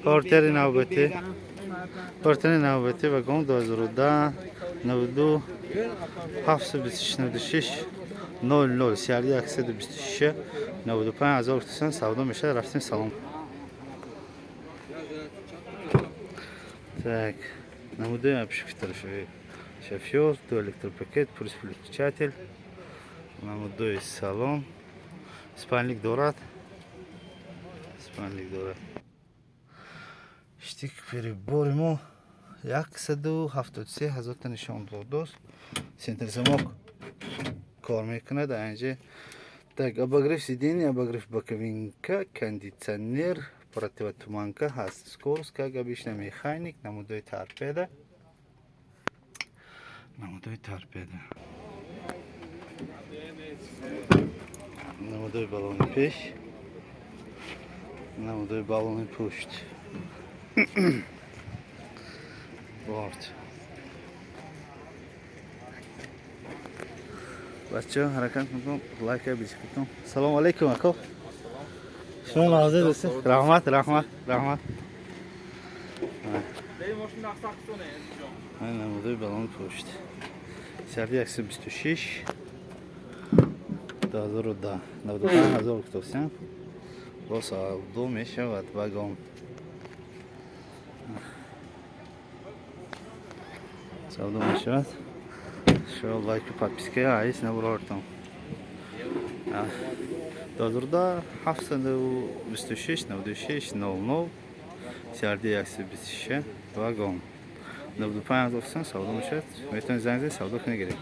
Portieri navbati vagon 2010 92 726 00 سیاری 126 95,000 تومان سودا میشه. رفتیم سلام. Так, намудуем обшифтер шофер, то электропакет, приспособитель, намудуем салон, спальник дорат, штик перебор ему, 173,000 нишон додост, центр замок, кор мекунад анже. Так, обогрев сидений, обогрев боковинка, кондиционер, противотуманка ҳаст, скорость, как обычно, механик, намудуй торпеда. Намудуй баллоны пеш, намудуй баллоны пушт. Борт. بچه حرکت میکنم. لایک بیچ کنم. سلام علیکم اکو. شما لحظه دوسته. رحمت. من نموده بالون پشت. سری 126. 2010. 95,000 تومان. باز دو میشه و واگن. سودا میشه. شو لایک و подписка айс наброртам. 2010 726 96 00 سیاری 126 واگن. 95,000 سودا میشه. میتونید زنگ زنید سودا کنید.